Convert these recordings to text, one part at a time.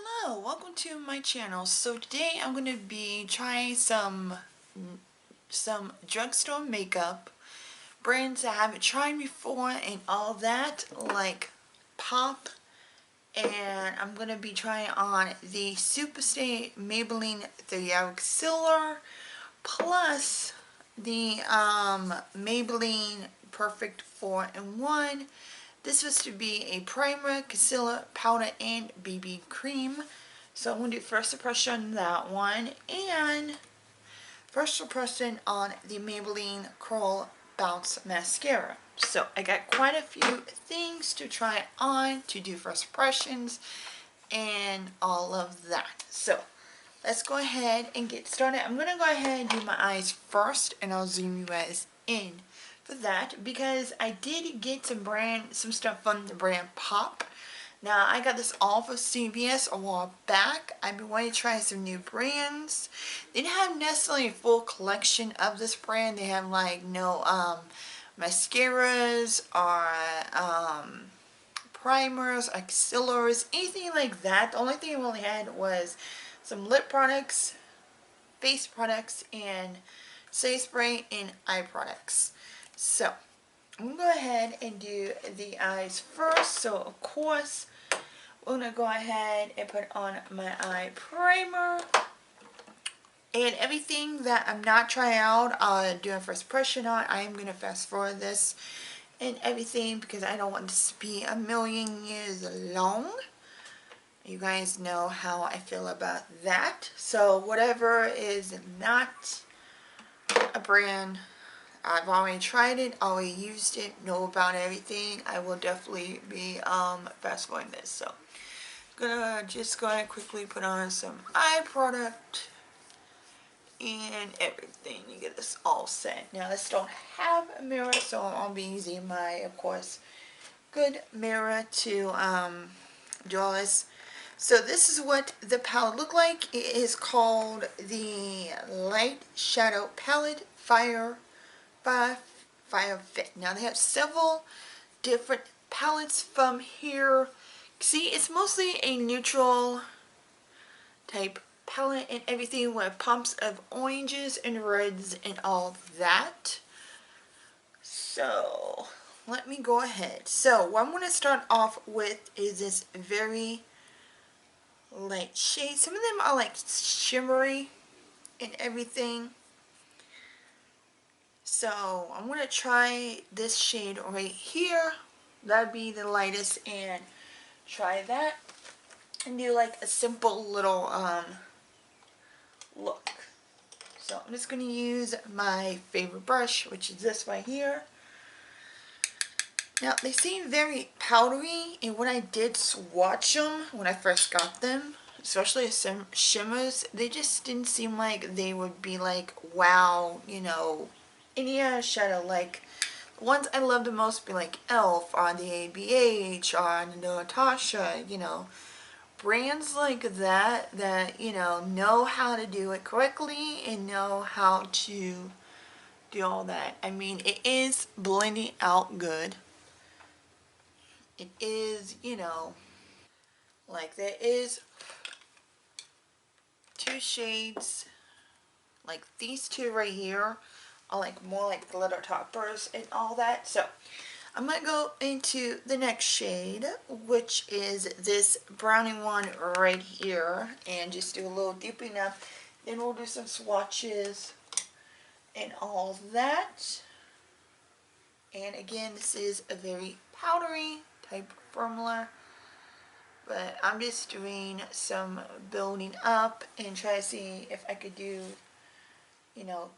Hello, welcome to my channel. So today I'm going to be trying some drugstore makeup brands I haven't tried before and all that, like Pop, and I'm going to be trying on the Superstay Maybelline 30-Hour Concealer plus the Maybelline Perfect 4-in-1. This was to be a primer, concealer, powder, and BB cream. So I'm going to do first impression on that one and first impression on the Maybelline Curl Bounce Mascara. So I got quite a few things to try on to do first impressions and all of that. So let's go ahead and get started. I'm going to go ahead and do my eyes first and I'll zoom you guys in for that because I did get some stuff from the brand Pop. Now I got this all for CVS a while back. I've been wanting to try some new brands. They didn't have necessarily a full collection of this brand. They have like no mascaras or primers, concealers, anything like that. The only thing I really had was some lip products, face products, and setting spray and eye products. So I'm going to go ahead and do the eyes first. So of course we're going to go ahead and put on my eye primer. And everything that I'm not trying out, doing first impression on, I am going to fast forward this and everything because I don't want this to be a million years long. You guys know how I feel about that. So whatever is not a brand, I've already tried it, already used it, know about everything, I will definitely be fast forwarding this. So I'm gonna just go ahead and quickly put on some eye product and everything. You get this all set. Now this don't have a mirror, so I'll be using my, of course, good mirror to do all this. So this is what the palette look like. It is called the Light Shadow Palette Fire Fit. Now they have several different palettes from here. See, it's mostly a neutral type palette and everything with pumps of oranges and reds and all that. So let me go ahead. So what I'm going to start off with is this very light shade. Some of them are like shimmery and everything. So I'm going to try this shade right here. That'd be the lightest, and try that and do like a simple little look. So I'm just going to use my favorite brush, which is this right here. Now they seem very powdery, and when I did swatch them when I first got them, especially some shimmers, they just didn't seem like they would be like wow, you know, any shadow. Like the ones I love the most be like Elf or the ABH or Natasha, you know, brands like that you know how to do it correctly and know how to do all that. I mean, it is blending out good. It is, you know, like there is two shades, like these two right here are like more like glitter toppers and all that. So I'm going to go into the next shade, which is this brownie one right here, and just do a little deepening up. Then we'll do some swatches and all that. And again, this is a very powdery type formula, but I'm just doing some building up and try to see if I could do, you know,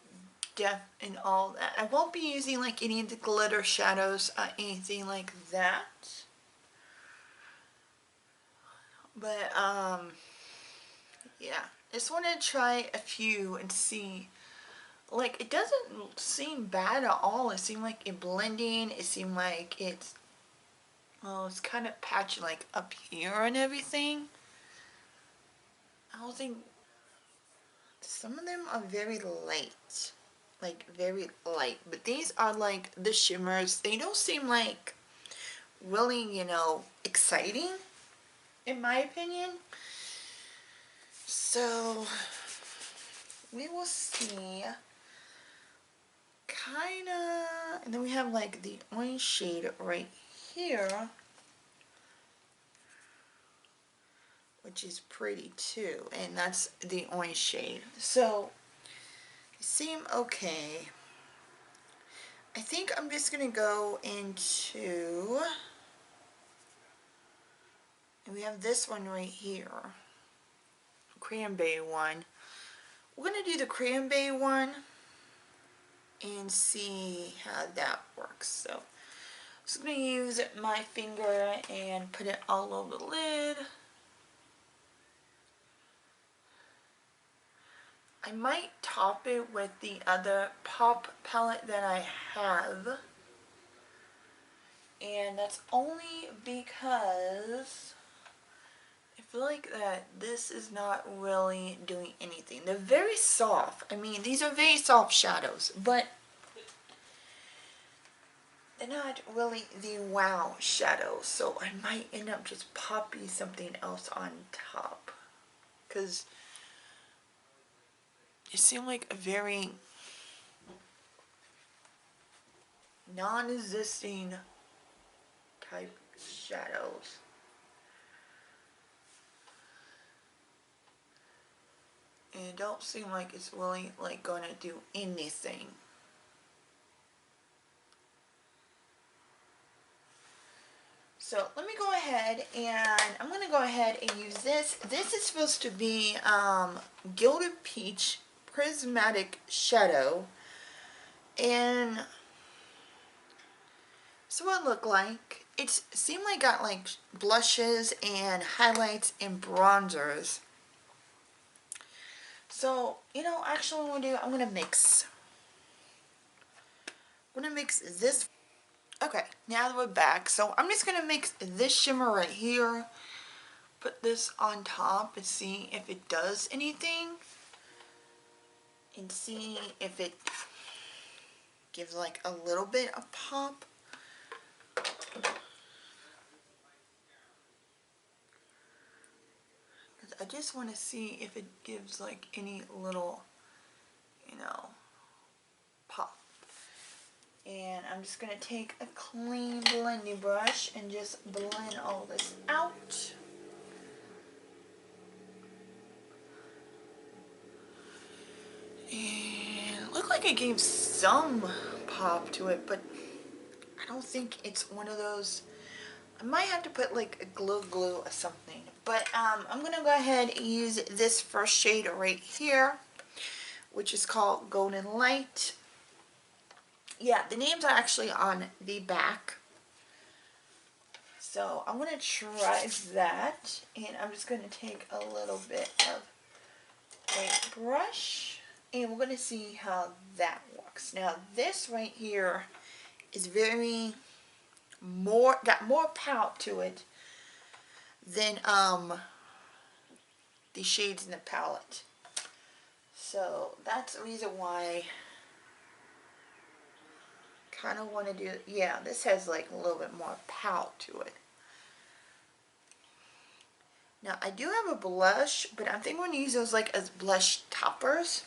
depth and all that. I won't be using like any of the glitter shadows or anything like that, but yeah, just want to try a few and see. Like, it doesn't seem bad at all. It seemed like it blending. It seemed like it's, well, it's kind of patchy like up here and everything. I don't think, some of them are very light. Like, very light. But these are like the shimmers. They don't seem like really, you know, exciting, in my opinion. So we will see, kinda, and then we have like the orange shade right here, which is pretty too, and that's the orange shade. So they seem okay. I think I'm just gonna go into, and we have this one right here, cranberry one. We're gonna do the cranberry one and see how that works. So I'm just gonna use my finger and put it all over the lid. I might top it with the other pop palette that I have, and that's only because I feel like that this is not really doing anything. They're very soft. I mean, these are very soft shadows, but they're not really the wow shadows, so I might end up just popping something else on top, because it seemed like a very non-existing type shadows. And it don't seem like it's really like gonna do anything. So let me go ahead, and I'm gonna go ahead and use this. This is supposed to be Gilded Peach Prismatic Shadow, and so what it looked like, it seemed like got like blushes and highlights and bronzers. So, you know, actually what I'm gonna do, I'm gonna mix this. Okay, now that we're back, so I'm just gonna mix this shimmer right here, put this on top and see if it does anything, and see if it gives like a little bit of pop. I just want to see if it gives like any little, you know, pop. And I'm just going to take a clean blending brush and just blend all this out. And it looked like it gave some pop to it, but I don't think it's one of those. I might have to put like a glue or something. But I'm going to go ahead and use this first shade right here, which is called Golden Light. Yeah, the names are actually on the back. So I'm going to try that, and I'm just going to take a little bit of a brush, and we're going to see how that works. Now this right here is got more pout to it than the shades in the palette. So that's the reason why I kind of want to do, yeah, this has like a little bit more pout to it. Now I do have a blush, but I think I'm going to use those like as blush toppers.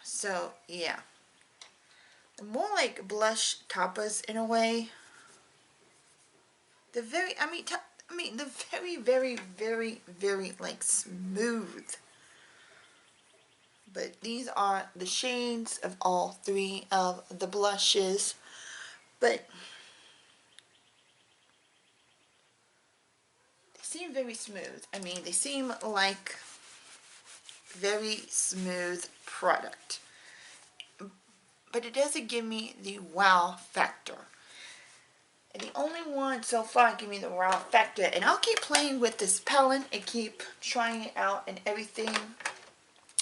So yeah, more like blush toppers in a way. They're very, I mean, they're very like smooth. But these are the shades of all three of the blushes. But they seem very smooth. I mean, they seem like very smooth product. But it doesn't give me the wow factor. And the only one so far give me the wow factor. And I'll keep playing with this palette and keep trying it out and everything.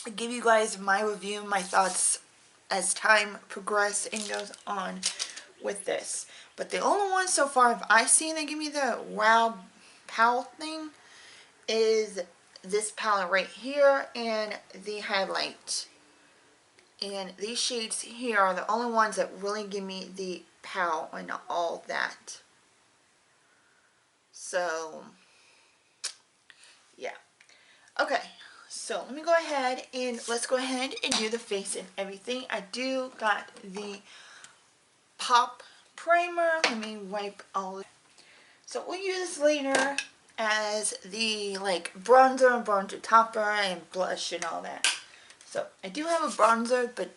I'll give you guys my review, my thoughts as time progresses and goes on with this. But the only one so far I've seen that give me the wow palette thing is this palette right here and the highlight. And these shades here are the only ones that really give me the pout and all that. So Yeah. Okay, so let me go ahead and let's go ahead and do the face and everything. I do got the Pop primer. Let me wipe all. So we'll use later as the like bronzer and bronzer topper and blush and all that. So I do have a bronzer, but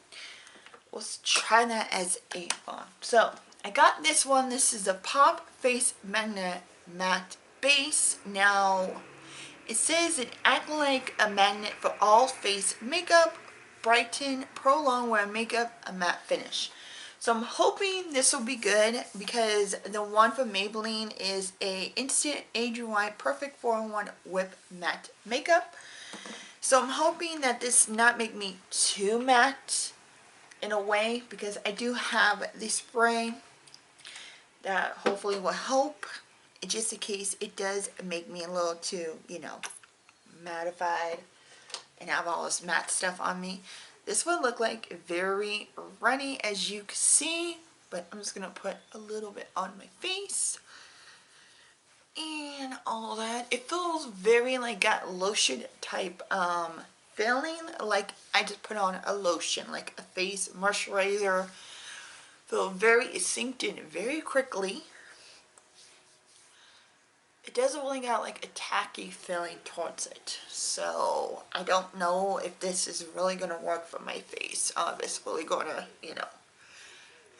let's try that as a fun. So I got this one. This is a Pop Face Magnet Matte Base. Now it says it acts like a magnet for all face makeup, brighten, prolong wear makeup, a matte finish. So I'm hoping this will be good because the one from Maybelline is a instant age-rewind perfect 4-in-1 whip matte makeup. So I'm hoping that this not make me too matte in a way, because I do have the spray that hopefully will help, just in case it does make me a little too, you know, mattified and have all this matte stuff on me. This one look like very runny, as you can see, but I'm just gonna put a little bit on my face and all that. It feels very like got lotion type feeling, like I just put on a lotion, like a face moisturizer. Feel very, it sinked in very quickly. It doesn't really got like a tacky feeling towards it, so I don't know if this is really gonna work for my face. If it's really gonna, you know,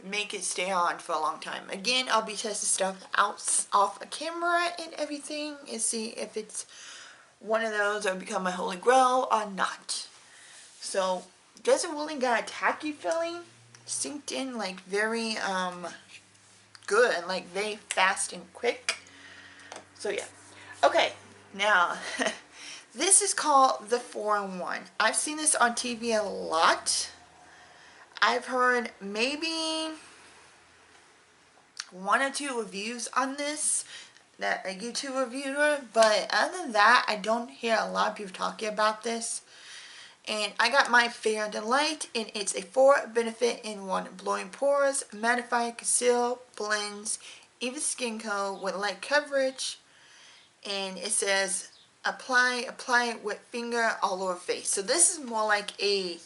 make it stay on for a long time. Again, I'll be testing stuff out off a camera and everything and see if it's one of those or become my holy grail or not. So doesn't really got a tacky feeling, synced in like very good, like very fast and quick. So yeah. Okay, now this is called the 4-in-1. I've seen this on TV a lot. I've heard maybe 1 or 2 reviews on this, that a YouTube reviewer, but other than that, I don't hear a lot of people talking about this. And I got my Fair Delight, and it's a 4 benefit in 1: blowing pores, mattify, conceal, blends, even skin tone with light coverage. And it says apply it with finger all over face. So this is more like a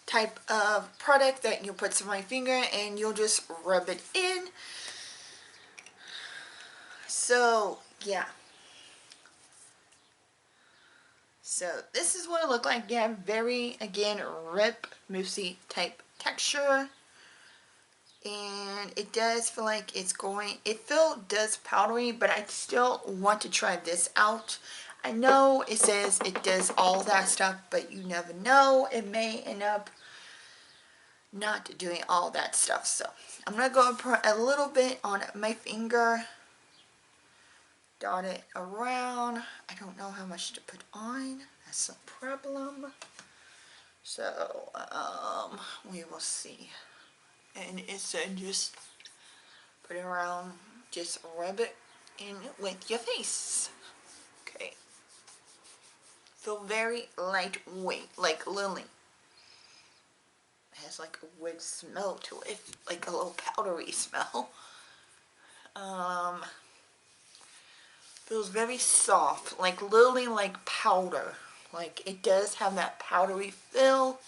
type of product that you put some on my finger and you'll just rub it in. So yeah, so this is what it looked like. Yeah, very, again, rip moussey type texture, and it does feel like it's going, does powdery, but I still want to try this out. I know it says it does all that stuff, but you never know, it may end up not doing all that stuff. So I'm gonna go and put a little bit on my finger, dot it around. I don't know how much to put on, that's a problem. So we will see. And it said just put it around, just rub it in with your face. Okay. Feel very lightweight, like lily. It has like a weird smell to it, like a little powdery smell. Feels very soft, like lily, like powder. Like it does have that powdery feel.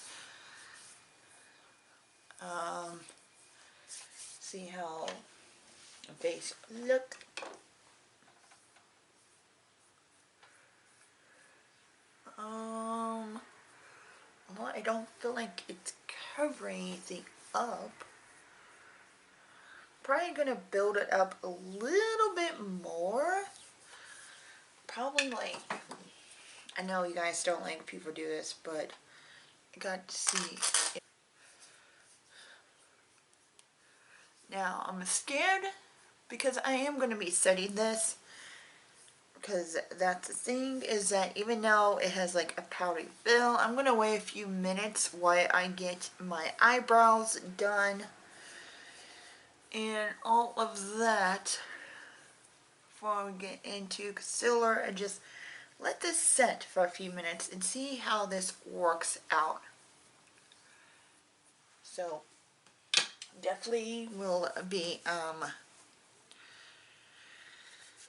See how the face look. Well, I don't feel like it's covering anything up. Probably gonna build it up a little bit more. Probably like, I know you guys don't like people do this, but I got to see. Now, I'm scared because I am going to be studying this, because that's the thing, is that even though it has like a powdery feel, I'm going to wait a few minutes while I get my eyebrows done and all of that before we get into concealer, and just let this set for a few minutes and see how this works out. So definitely will be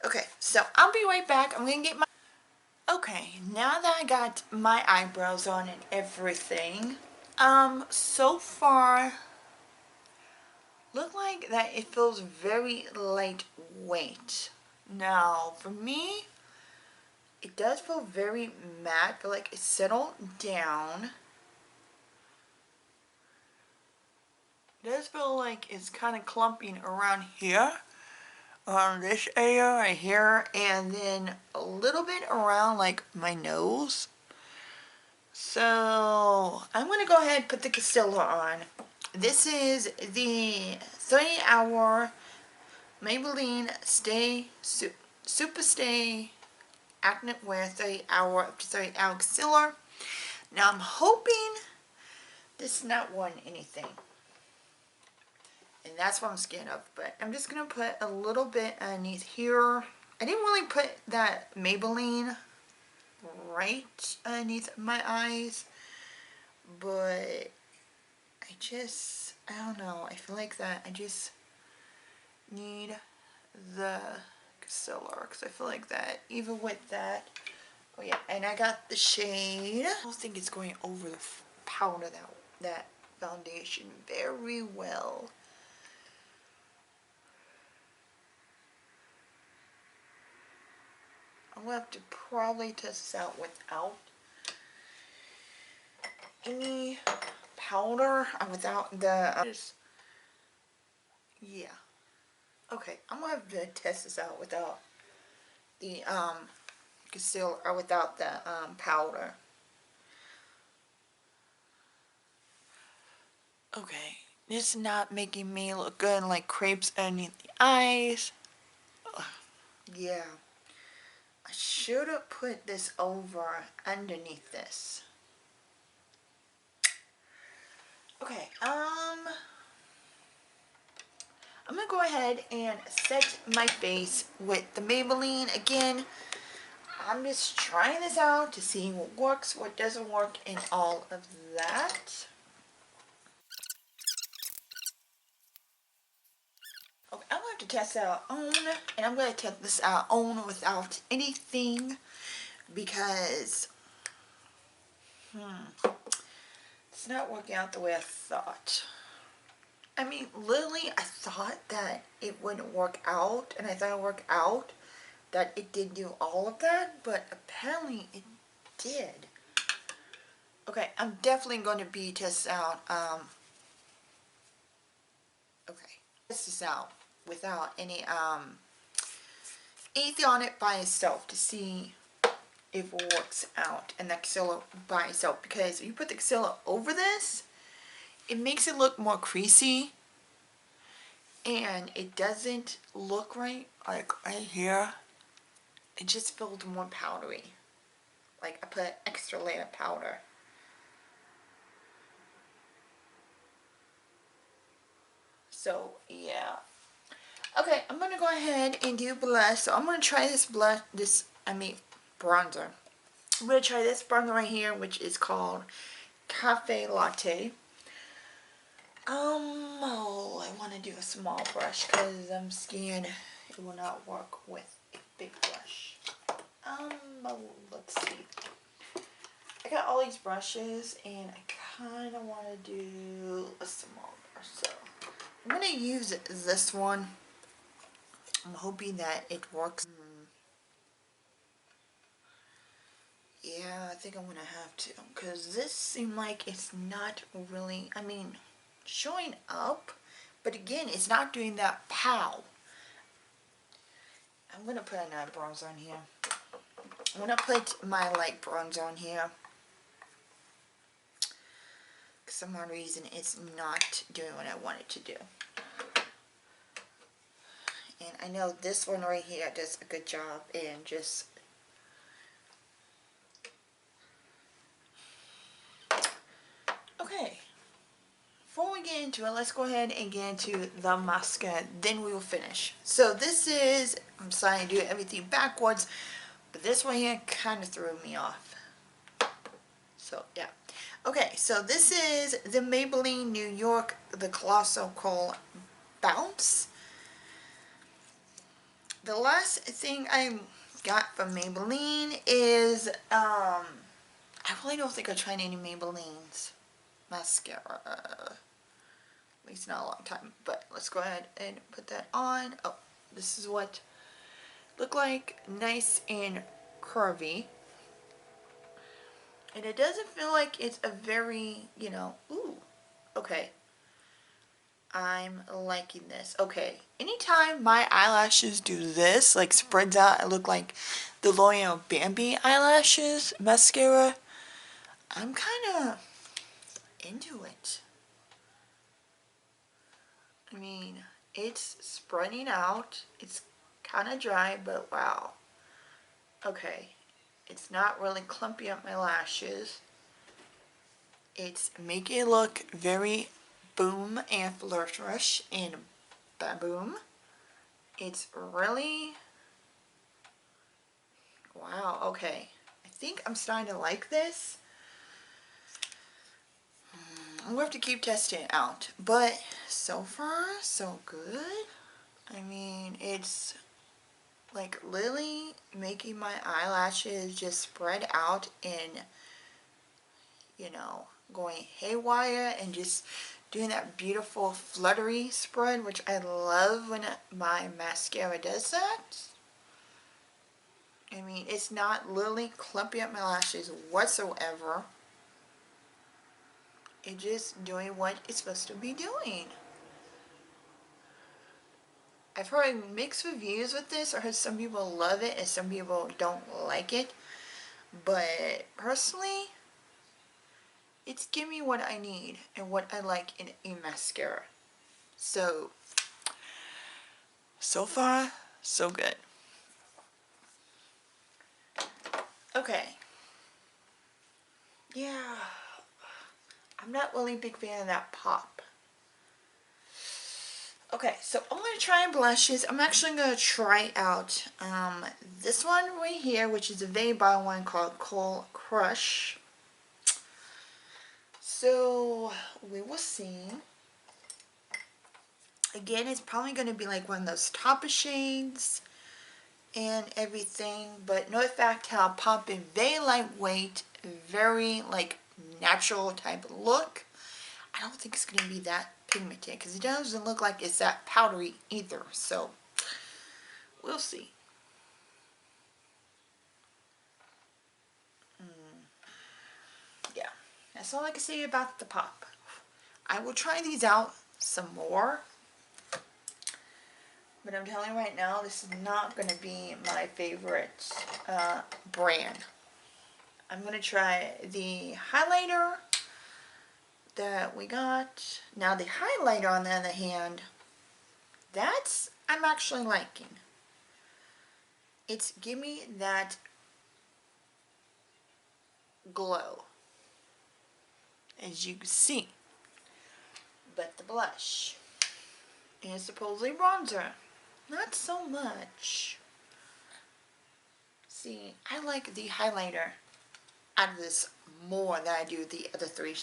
okay, so I'll be right back. I'm gonna get my Okay, now that I got my eyebrows on and everything, so far, look like that it feels very lightweight. Now, for me, it does feel very matte, but like it settled down. It does feel like it's kind of clumping around here, on this area right here, and then a little bit around like my nose. So I'm going to go ahead and put the concealer on. This is the 30-hour Maybelline Super Stay Acne Wear 30-hour up to 30-hour concealer. Now I'm hoping this is not one anything. And that's what I'm scared of. But I'm just going to put a little bit underneath here. I didn't really put that Maybelline right underneath my eyes. But I don't know. I feel like that I just need the concealer. Because I feel like that even with that. Oh yeah, and I got the shade. I don't think it's going over the powder that foundation very well. I'm going to have to probably test this out without any powder, without the, yeah. Okay, I'm going to have to test this out without the concealer, or without the powder. Okay, this is not making me look good, like crepes underneath the eyes. Ugh, yeah. I should have put this over underneath this. Okay, I'm gonna go ahead and set my face with the Maybelline. Again, I'm just trying this out to see what works, what doesn't work, and all of that. Okay, I'm going to test it out on, and I'm going to test this out on without anything, because it's not working out the way I thought. I mean, literally, I thought that it wouldn't work out, and I thought it would work out, that it did do all of that, but apparently it did. Okay, I'm definitely going to be testing out, okay, test this out without anything on it by itself to see if it works out, and that concealer by itself, because if you put the concealer over this, it makes it look more creasy, and it doesn't look right, like right here. It just feels more powdery, like I put extra layer of powder. So yeah, okay, I'm gonna go ahead and do blush. So I'm gonna try this blush, bronzer. I'm gonna try this bronzer right here, which is called Cafe Latte. Oh, I want to do a small brush because I'm scared it will not work with a big brush. Let's see. I got all these brushes and I kind of want to do a small brush. So I'm going to use this one. I'm hoping that it works. Yeah, I think I'm going to have to, because this seems like it's not really, showing up, but again, it's not doing that pow. I'm going to put another bronzer on here. I'm going to put my light bronzer on here. For some odd reason, it's not doing what I want it to do. And I know this one right here does a good job in just... Okay. Before we get into it, let's go ahead and get into the mascara, then we will finish. So this is, I'm starting to do everything backwards, but this one here kind of threw me off. So yeah. Okay, so this is the Maybelline New York, the Colossal Kohl Bounce. The last thing I got from Maybelline is, I really don't think I've tried any Maybelline's mascara. At least not a long time. But let's go ahead and put that on. Oh, this is what look like. Nice and curvy. And it doesn't feel like it's a very, you know, ooh, okay. I'm liking this. Okay, anytime my eyelashes do this, like spreads out, I look like the L'Oreal Bambi eyelashes mascara, I'm kind of into it. I mean, it's spreading out. It's kind of dry, but wow. Okay, it's not really clumpy up my lashes. It's making it look very boom and flirtatious and baboom. It's really, wow, okay. I think I'm starting to like this. I'm going to have to keep testing it out. But so far, so good. I mean, it's like literally making my eyelashes just spread out and, you know, going haywire and just doing that beautiful fluttery spread, which I love when my mascara does that. I mean, it's not literally clumping up my lashes whatsoever. It's just doing what it's supposed to be doing. I've heard mixed reviews with this. I heard some people love it and some people don't like it. But personally, it's giving me what I need and what I like in a mascara. So far, so good. Okay. Yeah. I'm not really a big fan of that pop. Okay, so I'm going to try blushes. I'm actually going to try out this one right here, which is a Maybelline one called Cold Crush. So we will see. Again, it's probably going to be like one of those topper shades and everything, but know the fact how pop is very lightweight, very like natural type of look. I don't think it's going to be that pigmented because it doesn't look like it's that powdery either, so we'll see. Yeah, that's all I can say about the pop. I will try these out some more, but I'm telling you right now, this is not going to be my favorite brand. I'm going to try the highlighter that we got. Now the highlighter, on the other hand, that's I'm actually liking. It's give me that glow, as you can see. But the blush and supposedly bronzer, not so much. See, I like the highlighter out of this more than I do the other three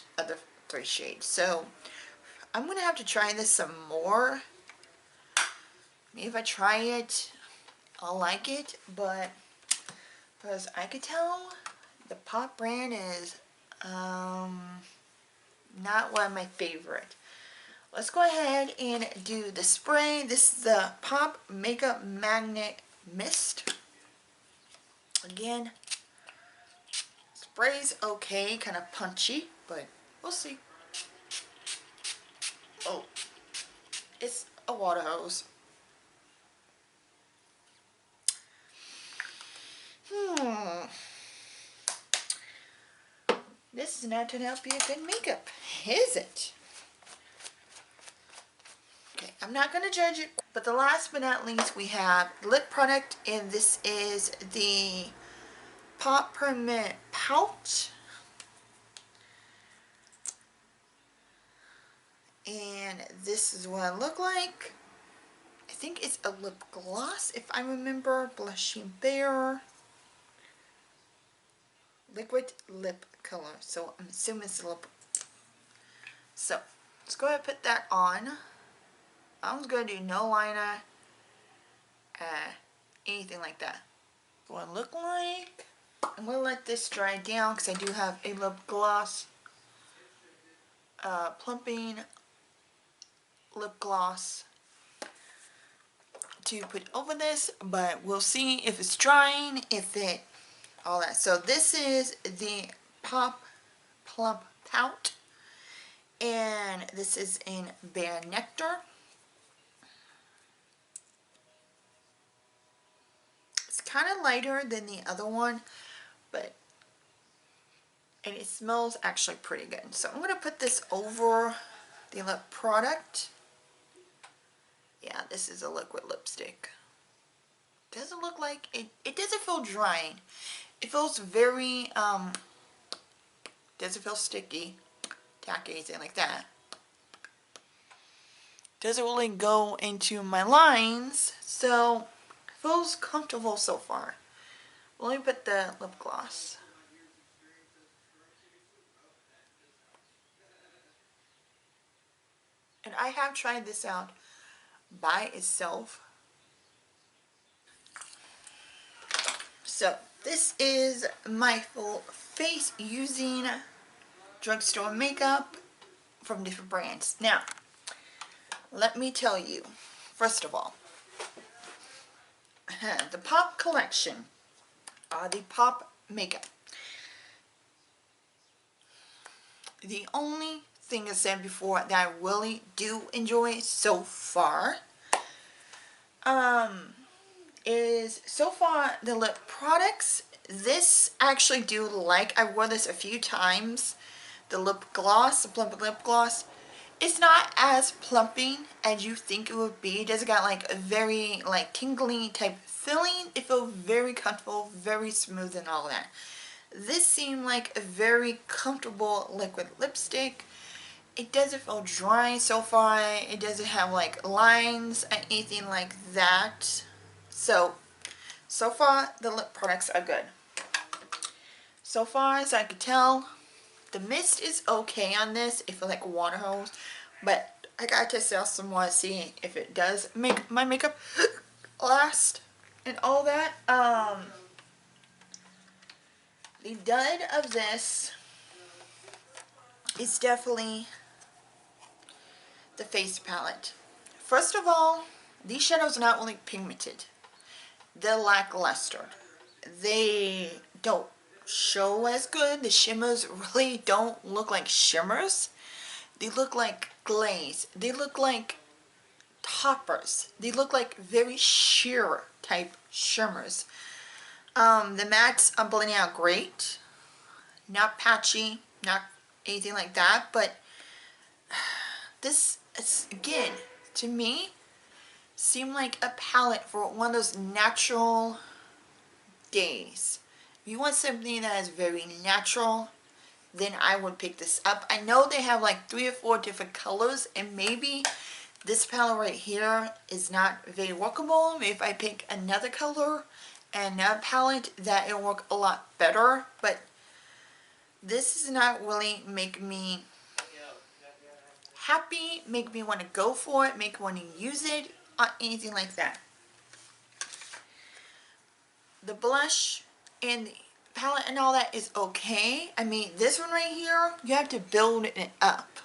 shades. So I'm gonna have to try this some more. Maybe if I try it, I'll like it. But because I could tell, the Pop brand is not one of my favorite. Let's go ahead and do the spray. This is the Pop Makeup Magnet Mist. Again, spray's okay, kind of punchy, but we'll see. Oh, it's a water hose. This is not turning out to be a good makeup, is it? Okay, I'm not going to judge it. But the last but not least, we have lip product, and this is the Pop Permanent Pout. And this is what it look like. I think it's a lip gloss, if I remember. Blushing Bear. Liquid lip color. So I'm assuming it's a lip. So let's go ahead and put that on. I'm going to do no liner, anything like that. going to look like. I'm going to let this dry down because I do have a lip gloss, plumping lip gloss to put over this, but we'll see if it's drying, if it, all that. So this is the Plump Pout, and this is in Bare Nectar. It's kind of lighter than the other one, but, and it smells actually pretty good. So I'm going to put this over the lip product. Yeah, this is a liquid lipstick. Doesn't look like it. It doesn't feel drying. It feels very doesn't feel sticky, tacky, anything like that. Doesn't really go into my lines, so feels comfortable so far. Let me put the lip gloss. And I have tried this out by itself. So this is my full face using drugstore makeup from different brands. Now, let me tell you, first of all, the Pop collection, the Pop makeup. The only thing I said before that I really do enjoy so far is so far the lip products. This I actually do like. I wore this a few times. The lip gloss, the plump lip gloss. It's not as plumping as you think it would be. It doesn't got like a very like tingly type feeling. It feels very comfortable, very smooth and all that. This seemed like a very comfortable liquid lipstick. It doesn't feel dry so far. It doesn't have like lines or anything like that. So far the lip products are good. So far as I could tell, the mist is okay on this. It feels like a water hose, but I gotta test it out some more to see if it does make my makeup last and all that. The dud of this is definitely the face palette. First of all, these shadows are not really pigmented. They're lackluster. They don't show as good. The shimmers really don't look like shimmers. They look like glaze. They look like toppers. They look like very sheer type shimmers. The mattes are blending out great. Not patchy, not anything like that, but this is, again, to me, seemed like a palette for one of those natural days. If you want something that is very natural, then I would pick this up. I know they have like 3 or 4 different colors, and maybe this palette right here is not very workable. Maybe if I pick another color and another palette, that it'll work a lot better, but this is not really make me happy, make me want to go for it, make me want to use it, or anything like that. The blush and the palette and all that is okay. I mean, this one right here, you have to build it up.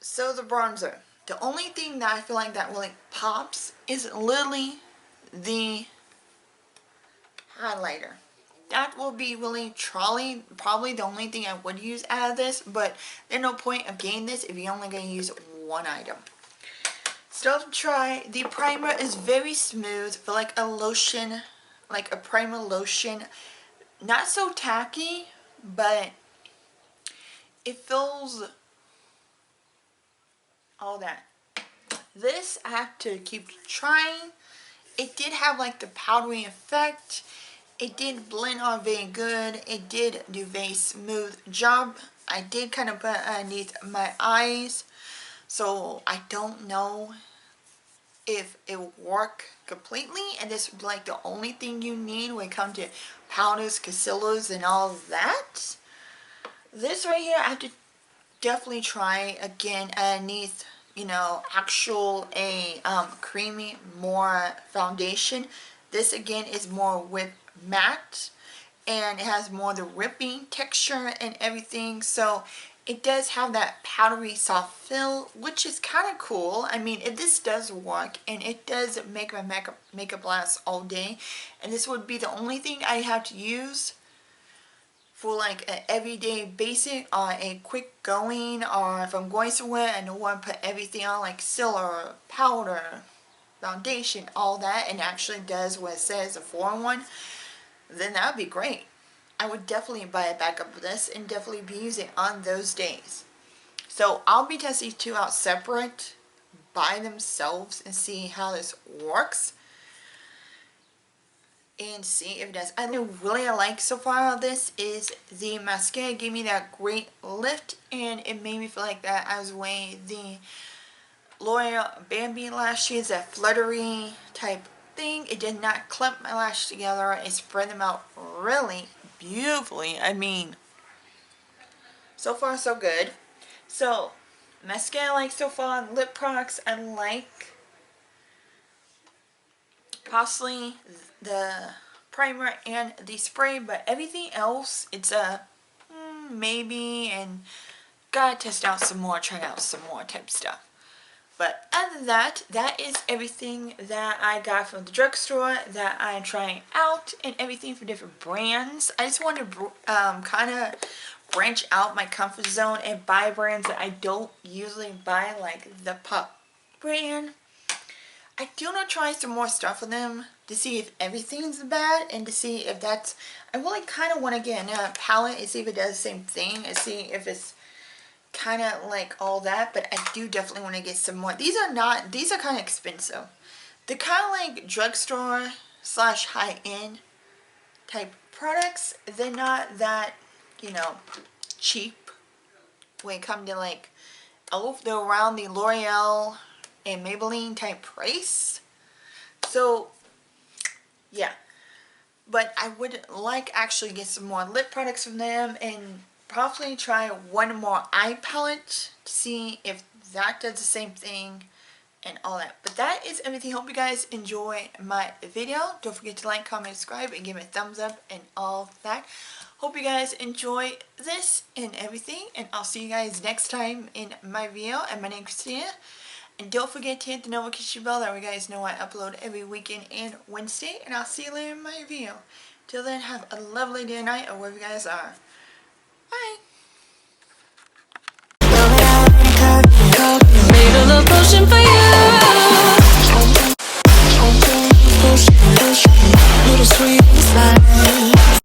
So the bronzer. The only thing that I feel like that really pops is literally the highlighter. That will be really probably the only thing I would use out of this, but there's no point of getting this if you're only going to use one item. Still to try, the primer is very smooth, for like a lotion, like a primer lotion. Not so tacky, but it feels all that. This I have to keep trying. It did have like the powdery effect. It did blend on very good. It did do a very smooth job. I did kind of put underneath my eyes, so I don't know if it will work completely, and this would be like the only thing you need when it comes to powders, concealers, and all of that. This right here I have to definitely try again underneath, you know, actual creamy more foundation. This again is more with matte, and it has more the ripping texture and everything, so it does have that powdery soft feel, which is kind of cool. I mean, this does work, and it does make my makeup last all day, and this would be the only thing I have to use for like an everyday basic or a quick going, or if I'm going somewhere and I want to put everything on like concealer, powder, foundation, all that, and actually does what it says, a 4-in-1, then that would be great. I would definitely buy a backup of this and definitely be using it on those days. So I'll be testing these two out separate by themselves and see how this works and see if it does. I really like so far of this is the mascara. It gave me that great lift, and it made me feel like that I was wearing the L'Oreal Bambi lashes, that fluttery type thing. It did not clump my lashes together. It spread them out really beautifully. I mean, so far so good. So mascara I like so far. Lip products I like possibly the primer and the spray, but everything else it's a maybe, and gotta test out some more, try out some more type stuff. But other than that, that is everything that I got from the drugstore that I'm trying out, and everything for different brands. I just wanted to kind of branch out my comfort zone and buy brands that I don't usually buy, like the Pout brand. I do want to try some more stuff with them to see if everything's bad, and to see if that's, I really kind of want to get a palette and see if it does the same thing, and see if it's kind of like all that. But I do definitely want to get some more. These are kind of expensive. They're kind of like drugstore slash high-end type products. They're not that, you know, cheap when it comes to like, they're around the L'Oreal and Maybelline type price. So yeah, but I would like actually get some more lip products from them, and probably try one more eye palette to see if that does the same thing and all that. But that is everything. Hope you guys enjoy my video. Don't forget to like, comment, subscribe, and give me a thumbs up and all that. Hope you guys enjoy this and everything, and I'll see you guys next time in my video. And my name is Christina, and don't forget to hit the notification bell, that way you guys know I upload every weekend and Wednesday. And I'll see you later in my video. Till then, have a lovely day or night, or wherever you guys are. Bye. Made a little potion for you. Little sweet inside.